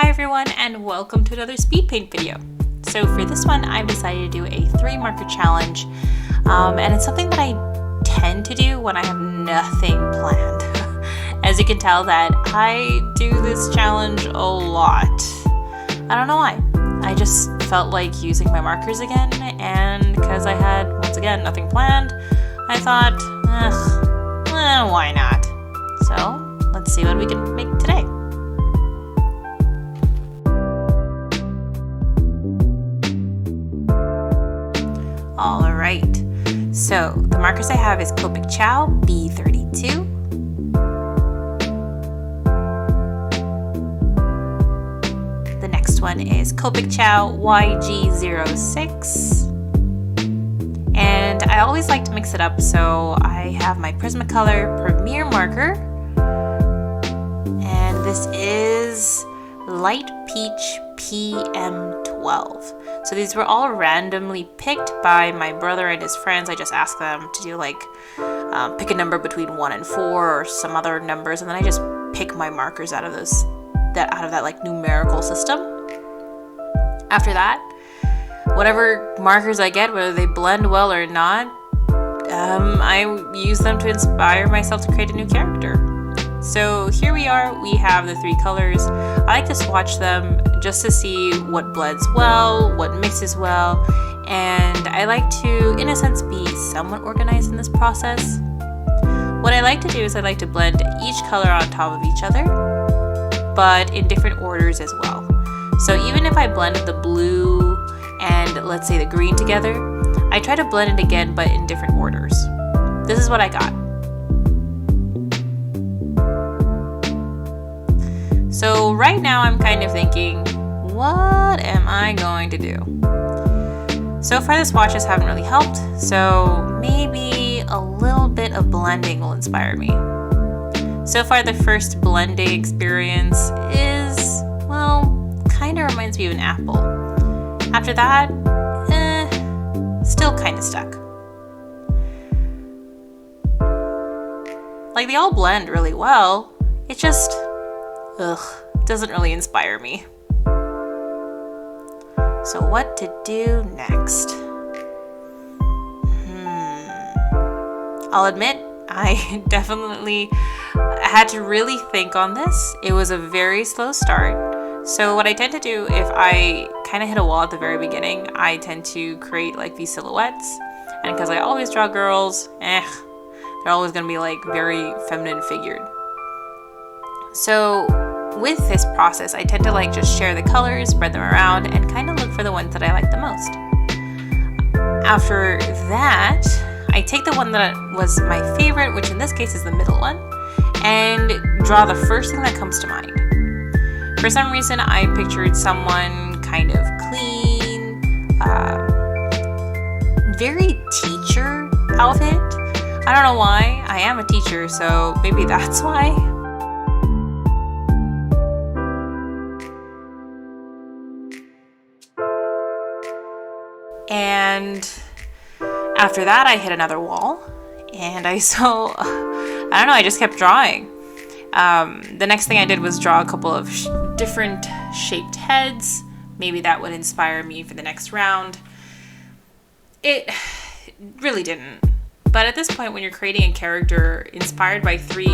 Hi everyone, and welcome to another speed paint video. So for this one, I've decided to do a 3 marker challenge, and it's something that I tend to do when I have nothing planned. As you can tell that I do this challenge a lot. I don't know why. I just felt like using my markers again, and because I had, once again, nothing planned, I thought, why not? So let's see what we can make today. Alright, so the markers I have is Copic Ciao B32. The next one is Copic Ciao YG06. And I always like to mix it up, so I have my Prismacolor Premier marker. And this is Light Peach PM12. So these were all randomly picked by my brother and his friends. I just asked them to do like pick a number between 1 and 4 or some other numbers, and then I just pick my markers out of that like numerical system. After that, whatever markers I get, whether they blend well or not, I use them to inspire myself to create a new character. So here we are, we have the 3 colors. I like to swatch them just to see what blends well, what mixes well, and I like to, in a sense, be somewhat organized in this process. What I like to do is I like to blend each color on top of each other, but in different orders as well. So even if I blended the blue and let's say the green together, I try to blend it again but in different orders. This is what I got. So right now I'm kind of thinking, what am I going to do? So far the swatches haven't really helped, so maybe a little bit of blending will inspire me. So far the first blending experience is, well, kind of reminds me of an apple. After that, still kind of stuck. Like they all blend really well, it just, doesn't really inspire me. So what to do next? I'll admit, I definitely had to really think on this. It was a very slow start. So what I tend to do if I kind of hit a wall at the very beginning, I tend to create like these silhouettes. And because I always draw girls, they're always going to be like very feminine figured. So with this process, I tend to like just share the colors, spread them around, and kind of look for the ones that I like the most. After that, I take the one that was my favorite, which in this case is the middle one, and draw the first thing that comes to mind. For some reason, I pictured someone kind of clean, very teacher outfit. I don't know why. I am a teacher, so maybe that's why. And after that, I hit another wall, and I don't know, I just kept drawing. The next thing I did was draw a couple of different shaped heads. Maybe that would inspire me for the next round. It really didn't. But at this point, when you're creating a character inspired by 3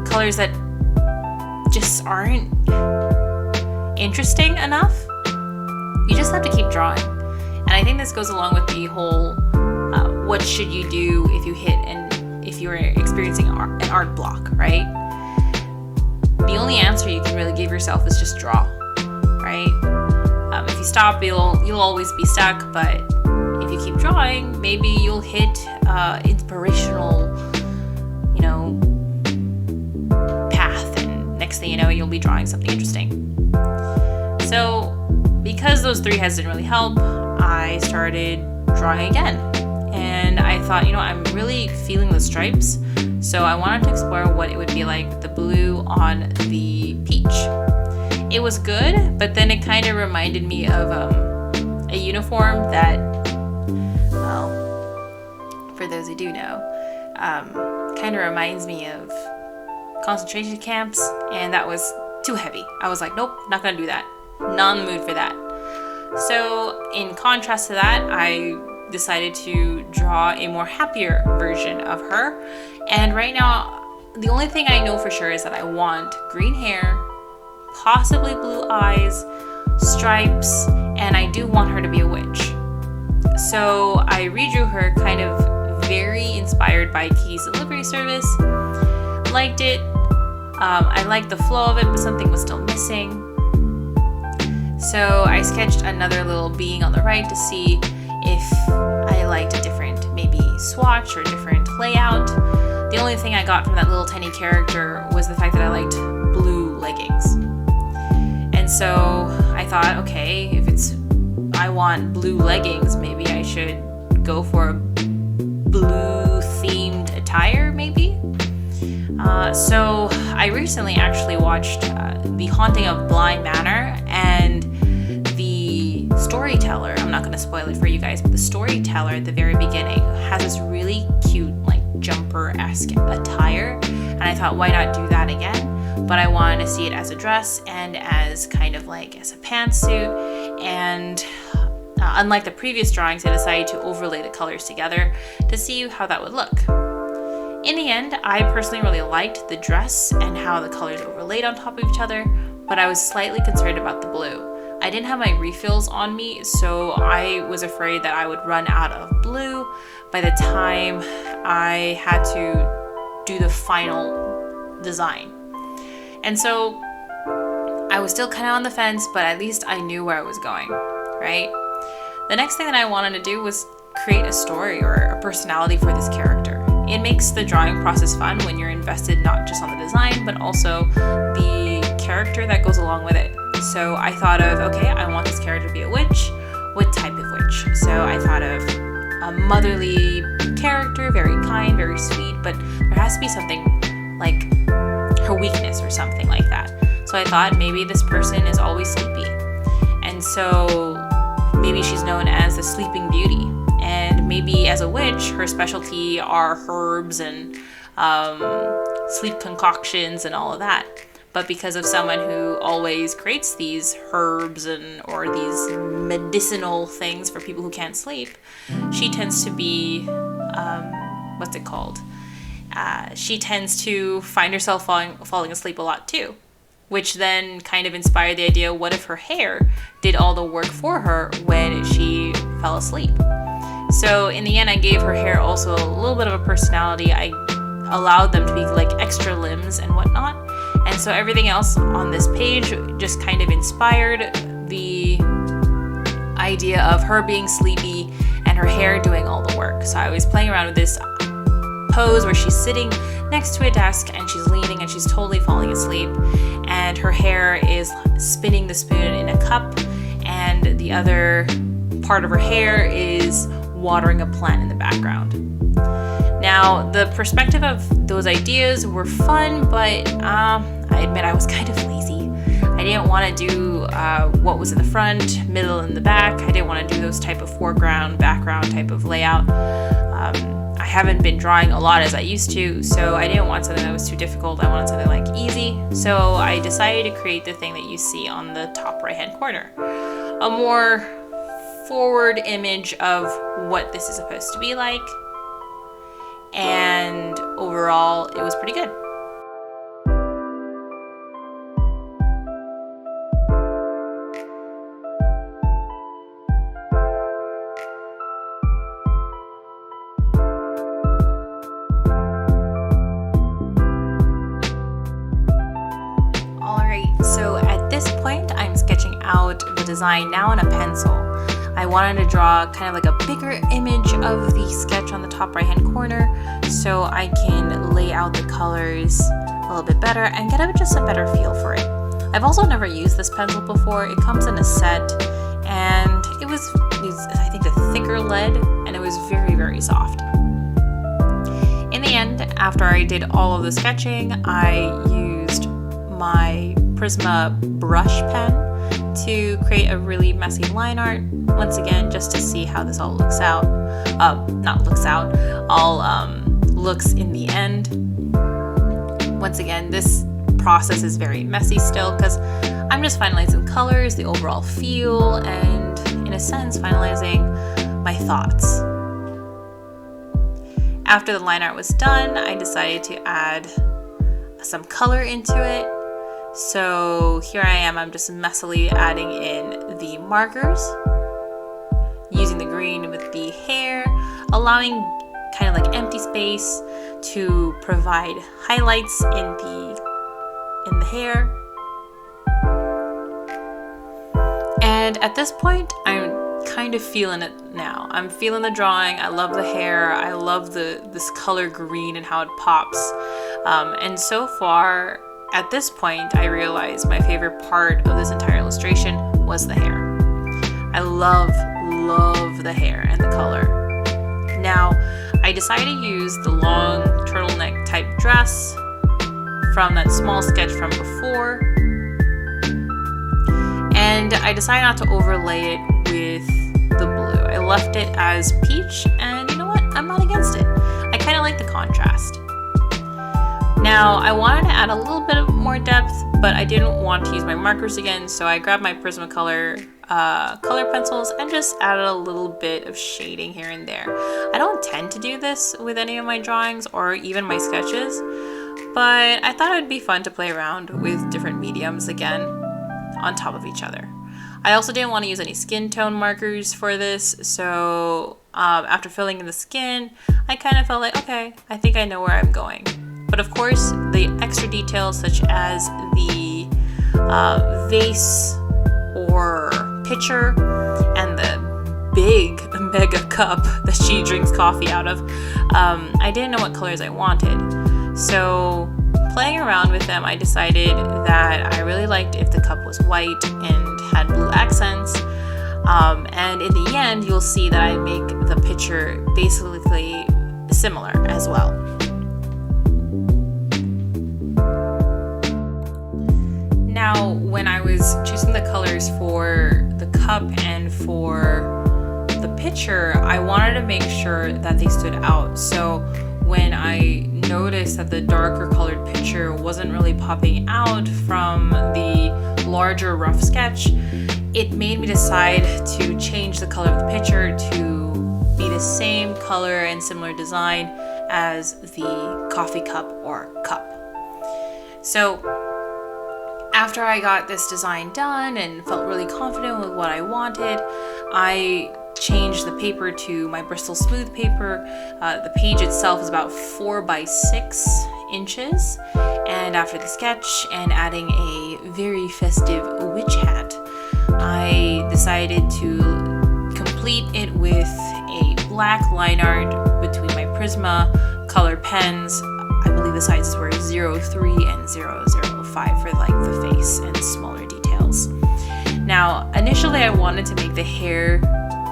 colors that just aren't interesting enough, you just have to keep drawing. And I think this goes along with the whole, what should you do if you if you're experiencing an art block, right? The only answer you can really give yourself is just draw, right? If you stop, you'll always be stuck, but if you keep drawing, maybe you'll hit inspirational, path, and next thing you know, you'll be drawing something interesting. So because those 3 heads didn't really help, I started drawing again. And I thought, I'm really feeling the stripes, so I wanted to explore what it would be like with the blue on the peach. It was good, but then it kind of reminded me of a uniform that, well, for those who do know, kind of reminds me of concentration camps, and that was too heavy. I was like, nope, not gonna do that. Not in the mood for that. So in contrast to that, I decided to draw a more happier version of her. And right now, the only thing I know for sure is that I want green hair, possibly blue eyes, stripes, and I do want her to be a witch. So I redrew her kind of very inspired by Kiki's Delivery Service. Liked it. I liked the flow of it, but something was still missing. So I sketched another little being on the right to see if I liked a different maybe swatch or different layout. The only thing I got from that little tiny character was the fact that I liked blue leggings. And so I thought, okay, if I want blue leggings, maybe I should go for a blue themed attire maybe. So I recently actually watched The Haunting of Bly Manor, and the storyteller, I'm not going to spoil it for you guys, but the storyteller at the very beginning has this really cute like jumper-esque attire, and I thought, why not do that again? But I wanted to see it as a dress and as kind of like as a pantsuit, and unlike the previous drawings, I decided to overlay the colors together to see how that would look. In the end, I personally really liked the dress and how the colors overlaid on top of each other, but I was slightly concerned about the blue. I didn't have my refills on me, so I was afraid that I would run out of blue by the time I had to do the final design. And so I was still kind of on the fence, but at least I knew where I was going, right? The next thing that I wanted to do was create a story or a personality for this character. It makes the drawing process fun when you're invested not just on the design, but also the character that goes along with it. So I thought of, okay, I want this character to be a witch. What type of witch? So I thought of a motherly character, very kind, very sweet, but there has to be something like her weakness or something like that. So I thought maybe this person is always sleepy. And so maybe she's known as the Sleeping Beauty. And maybe as a witch, her specialty are herbs and sleep concoctions and all of that. But because of someone who always creates these herbs or these medicinal things for people who can't sleep, she tends to be, what's it called? She tends to find herself falling asleep a lot too, which then kind of inspired the idea, what if her hair did all the work for her when she fell asleep? So in the end, I gave her hair also a little bit of a personality. I allowed them to be like extra limbs and whatnot. And so everything else on this page just kind of inspired the idea of her being sleepy and her hair doing all the work. So I was playing around with this pose where she's sitting next to a desk and she's leaning and she's totally falling asleep. And her hair is spinning the spoon in a cup, and the other part of her hair is watering a plant in the background. Now, the perspective of those ideas were fun, but I admit I was kind of lazy. I didn't want to do what was in the front, middle, and the back. I didn't want to do those type of foreground, background type of layout. I haven't been drawing a lot as I used to, so I didn't want something that was too difficult. I wanted something like easy. So I decided to create the thing that you see on the top right-hand corner. A more forward image of what this is supposed to be like. And overall, it was pretty good. Alright, so at this point, I'm sketching out the design now on a pencil. I wanted to draw kind of like a bigger image of the sketch on the top right hand corner so I can lay out the colors a little bit better and get just a better feel for it. I've also never used this pencil before. It comes in a set, and it was I think a thicker lead, and it was very, very soft. In the end, after I did all of the sketching, I used my Prisma brush pen to create a really messy line art, once again, just to see how this all looks out. Looks in the end. Once again, this process is very messy still because I'm just finalizing colors, the overall feel, and in a sense finalizing my thoughts. After the line art was done, I decided to add some color into it. So here I am, I'm just messily adding in the markers, using the green with the hair, allowing kind of like empty space to provide highlights in the hair. And at this point, I'm kind of feeling it now. I'm feeling the drawing. I love the hair. I love this color green and how it pops. And so far, at this point, I realized my favorite part of this entire illustration was the hair. I love the hair and the color. Now, I decided to use the long turtleneck type dress from that small sketch from before. And I decided not to overlay it with the blue. I left it as peach, and you know what? I'm not against it. I kind of like the contrast. Now, I wanted to add a little bit of more depth, but I didn't want to use my markers again, so I grabbed my Prismacolor color pencils and just added a little bit of shading here and there. I don't tend to do this with any of my drawings or even my sketches, but I thought it would be fun to play around with different mediums again on top of each other. I also didn't want to use any skin tone markers for this, so after filling in the skin, I kind of felt like, okay, I think I know where I'm going. But of course, the extra details such as the vase or pitcher and the big mega cup that she drinks coffee out of, I didn't know what colors I wanted. So playing around with them, I decided that I really liked if the cup was white and had blue accents. And in the end, you'll see that I make the pitcher basically similar as well. Now, when I was choosing the colors for the cup and for the pitcher, I wanted to make sure that they stood out. So when I noticed that the darker colored pitcher wasn't really popping out from the larger rough sketch, it made me decide to change the color of the pitcher to be the same color and similar design as the coffee cup or cup. So after I got this design done and felt really confident with what I wanted, I changed the paper to my Bristol smooth paper. The page itself is about 4 by 6 inches. And after the sketch and adding a very festive witch hat, I decided to complete it with a black line art between my Prismacolor pens. I believe the sizes were 03 and 005 for like the face and smaller details. Now, initially I wanted to make the hair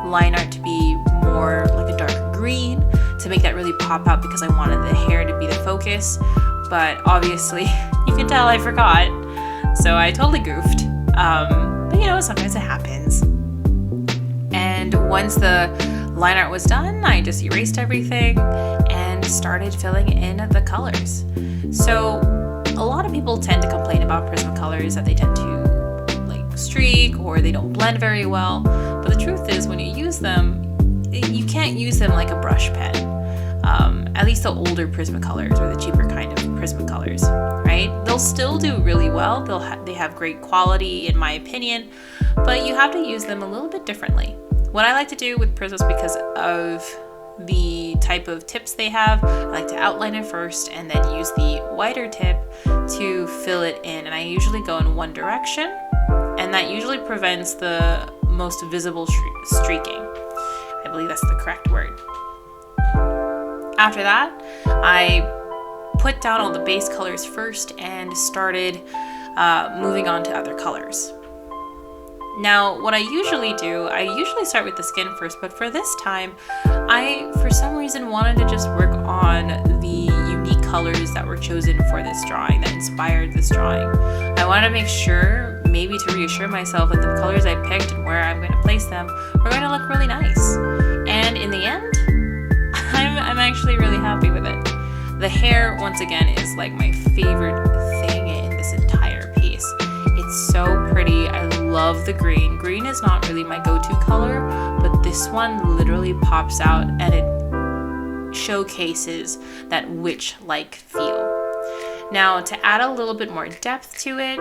line art to be more like a dark green to make that really pop out because I wanted the hair to be the focus, but obviously you can tell I forgot, so I totally goofed. But you know, sometimes it happens. And once the line art was done, I just erased everything and started filling in the colors. So a lot of people tend to complain about Prismacolors that they tend to like streak or they don't blend very well. But the truth is, when you use them, you can't use them like a brush pen. At least the older Prismacolors or the cheaper kind of Prismacolors, right? They'll still do really well. They have great quality in my opinion, but you have to use them a little bit differently. What I like to do with Prismas, because of the type of tips they have, I like to outline it first and then use the wider tip to fill it in. And I usually go in one direction, and that usually prevents the most visible streaking. I believe that's the correct word. After that, I put down all the base colors first and started moving on to other colors. Now, what I usually do, I usually start with the skin first, but for this time, I, for some reason, wanted to just work on the unique colors that were chosen for this drawing, that inspired this drawing. I wanted to make sure, maybe to reassure myself, that the colors I picked and where I'm going to place them were going to look really nice. And in the end, I'm actually really happy with it. The hair, once again, is like my favorite thing in this so pretty. I love the green. Green is not really my go-to color, but this one literally pops out and it showcases that witch-like feel. Now, to add a little bit more depth to it,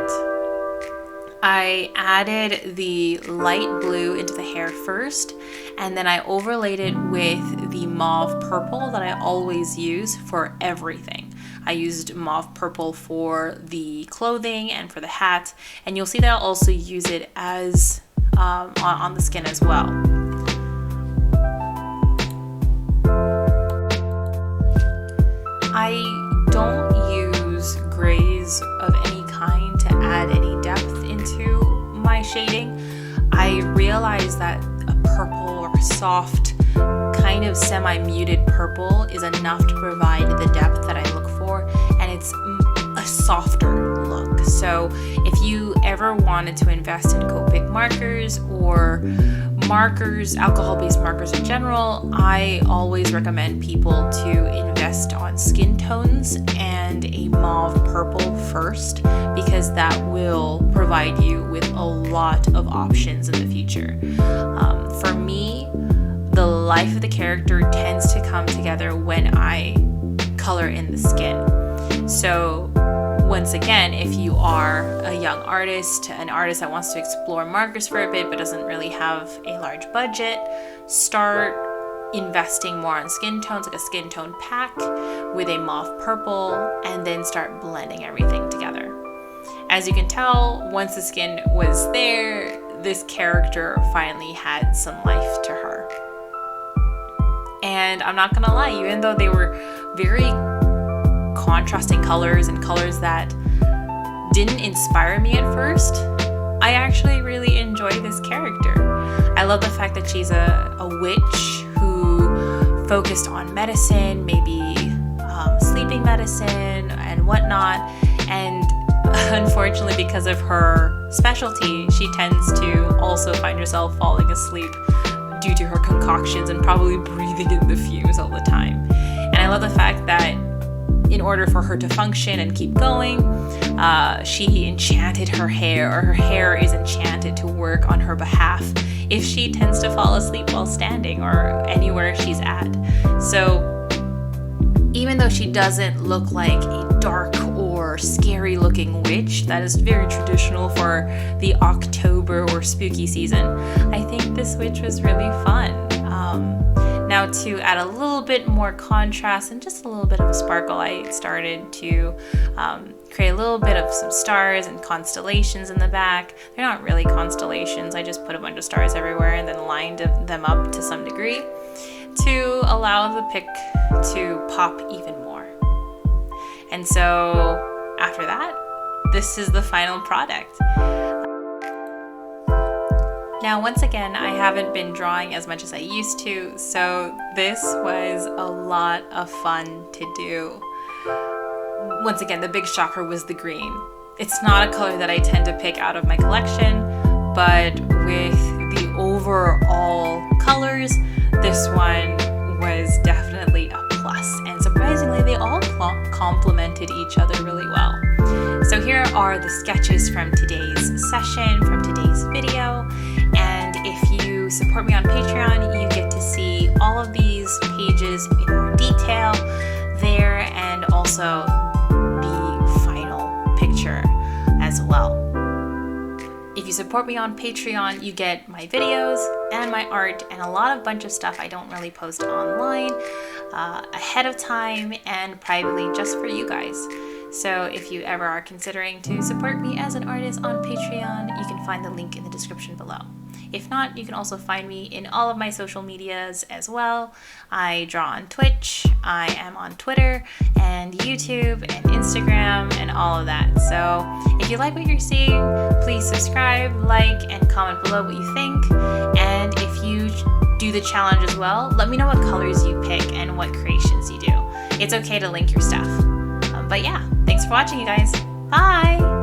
I added the light blue into the hair first, and then I overlaid it with the mauve purple that I always use for everything. I used mauve purple for the clothing and for the hat, and you'll see that I'll also use it as on the skin as well. I don't use grays of any kind to add any depth into my shading. I realize that a purple or soft kind of semi-muted purple is enough to provide the depth that I look for, and it's a softer look. So if you ever wanted to invest in Copic markers or markers, alcohol-based markers in general, I always recommend people to invest on skin tones and a mauve purple first, because that will provide you with a lot of options in the future. For me, the life of the character tends to come together when I color in the skin. So once again, if you are a young artist, an artist that wants to explore markers for a bit but doesn't really have a large budget, start investing more on skin tones, like a skin tone pack with a mauve purple, and then start blending everything together. As you can tell, once the skin was there, this character finally had some life to her. And I'm not gonna lie, even though they were very contrasting colors and colors that didn't inspire me at first, I actually really enjoy this character. I love the fact that she's a witch who focused on medicine, maybe sleeping medicine and whatnot, and unfortunately, because of her specialty, she tends to also find herself falling asleep due to her concoctions and probably breathing in the fumes all the time. And I love the fact that in order for her to function and keep going, she enchanted her hair, or her hair is enchanted to work on her behalf if she tends to fall asleep while standing or anywhere she's at. So even though she doesn't look like a dark or scary looking witch that is very traditional for the October or spooky season, I think this witch was really fun. Now, to add a little bit more contrast and just a little bit of a sparkle, I started to create a little bit of some stars and constellations in the back. They're not really constellations, I just put a bunch of stars everywhere and then lined them up to some degree to allow the pic to pop even more. And so after that, this is the final product. Now, once again, I haven't been drawing as much as I used to, so this was a lot of fun to do. Once again, the big shocker was the green. It's not a color that I tend to pick out of my collection, but with the overall colors, this one was definitely a plus, and surprisingly, they all complemented each other really well. So here are the sketches from today's session, from today's video, and if you support me on Patreon, you get to see all of these pages in more detail there, and also the final picture as well. If you support me on Patreon, you get my videos and my art and a bunch of stuff I don't really post online ahead of time and privately just for you guys. So if you ever are considering to support me as an artist on Patreon, you can find the link in the description below. If not, you can also find me in all of my social medias as well. I draw on Twitch, I am on Twitter and YouTube and Instagram and all of that. So if you like what you're seeing, please subscribe, like, and comment below what you think. And if you do the challenge as well, let me know what colors you pick and what creations you do. It's okay to link your stuff. But yeah, thanks for watching, you guys. Bye!